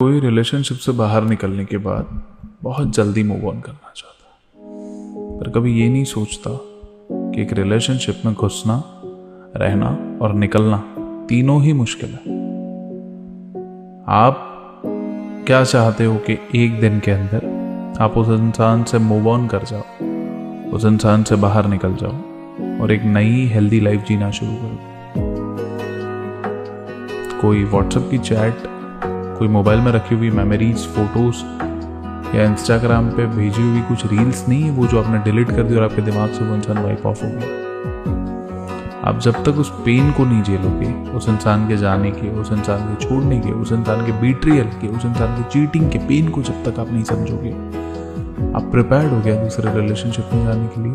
कोई रिलेशनशिप से बाहर निकलने के बाद बहुत जल्दी मूव ऑन करना चाहता है, पर कभी ये नहीं सोचता कि एक रिलेशनशिप में घुसना, रहना और निकलना तीनों ही मुश्किल है। आप क्या चाहते हो कि एक दिन के अंदर आप उस इंसान से मूव ऑन कर जाओ, उस इंसान से बाहर निकल जाओ और एक नई हेल्दी लाइफ जीना शुरू करो। कोई व्हाट्सएप की चैट, कोई मोबाइल में रखी हुई मेमोरीज, फोटोज या इंस्टाग्राम पे भेजी हुई कुछ रील्स नहीं है वो जो आपने डिलीट कर दी और आपके दिमाग से वो इंसान वाइप ऑफ हो गया। आप जब तक उस पेन को नहीं झेलोगे, उस इंसान के जाने के, उस इंसान के छोड़ने के, उस इंसान के बीट्रियल के, उस इंसान के चीटिंग के पेन को जब तक आप नहीं समझोगे, आप प्रिपेयर्ड हो गया दूसरे रिलेशनशिप में जाने के लिए।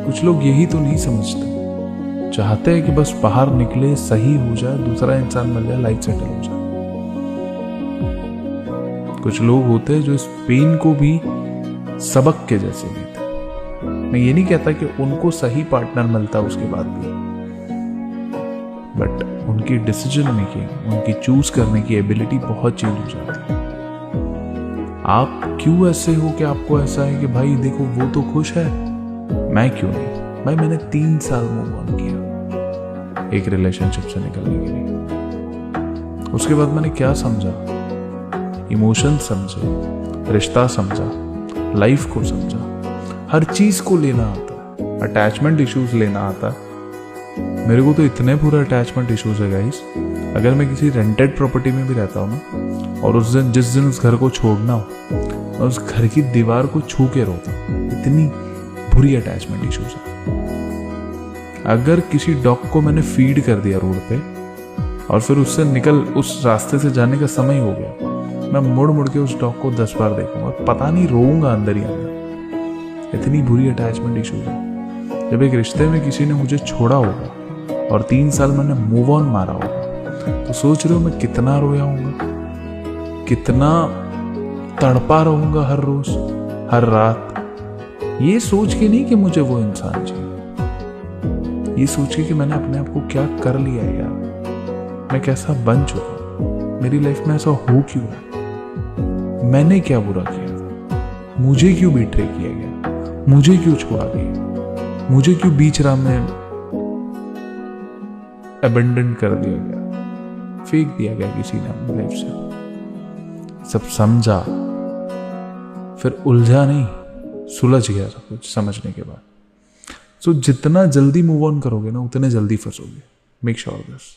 कुछ लोग यही तो नहीं समझते, चाहते हैं कि बस बाहर निकले, सही हो जाए, दूसरा इंसान मिल जाए, लाइफ सेटल हो जाए। कुछ लोग होते हैं जो इस पेन को भी सबक के जैसे लेते हैं। मैं ये नहीं कहता कि उनको सही पार्टनर मिलता उसके बाद भी, बट उनकी डिसीजन मेकिंग, उनकी चूज करने की एबिलिटी बहुत चेंज हो जाती है। आप क्यों ऐसे हो कि आपको ऐसा है कि भाई देखो वो तो खुश है, मैं क्यों नहीं? भाई मैंने 3 साल मूव ऑन किया एक रिलेशनशिप से निकलने के लिए। उसके बाद मैंने क्या समझा? इमोशन समझे, रिश्ता समझा, लाइफ को समझा, हर चीज को लेना आता है, अटैचमेंट इश्यूज लेना आता है। मेरे को तो इतने पूरे अटैचमेंट इश्यूज है गाइस, अगर मैं किसी रेंटेड प्रॉपर्टी में भी रहता हूँ ना और उस दिन जिस दिन उस घर को छोड़ना हो, मैं उस घर की दीवार को छू के रोता हूँ। इतनी बुरी अटैचमेंट इश्यूज है। अगर किसी डॉग को मैंने फीड कर दिया रोड पे और फिर उससे निकल उस रास्ते से जाने का समय हो गया, मैं मुड़ मुड़ के उस डॉग को 10 बार देखूंगा, पता नहीं रोऊंगा अंदर ही अंदर। इतनी बुरी अटैचमेंट इशू है। जब एक रिश्ते में किसी ने मुझे छोड़ा होगा और 3 साल मैंने मूव ऑन मारा होगा, तो सोच रहे हो मैं कितना रोया होऊंगा, कितना तड़पा रहूंगा हर रोज, हर रात, ये सोच के नहीं कि मुझे वो इंसान चाहिए, ये सोच के कि मैंने अपने आप को क्या कर लिया है यार, मैं कैसा बन चुका, मेरी लाइफ में ऐसा हो क्यों है, मैंने क्या बुरा किया था, मुझे क्यों बिट्रे किया गया, मुझे क्यों छोड़ा गया, मुझे क्यों बीच राह में अबेंडन कर दिया गया, फेंक दिया गया किसी ने अपनी लाइफ से। सब समझा, फिर उलझा नहीं, सुलझ गया सब कुछ समझने के बाद। सो जितना जल्दी मूव ऑन करोगे ना, उतने जल्दी फंसोगे। Make sure this.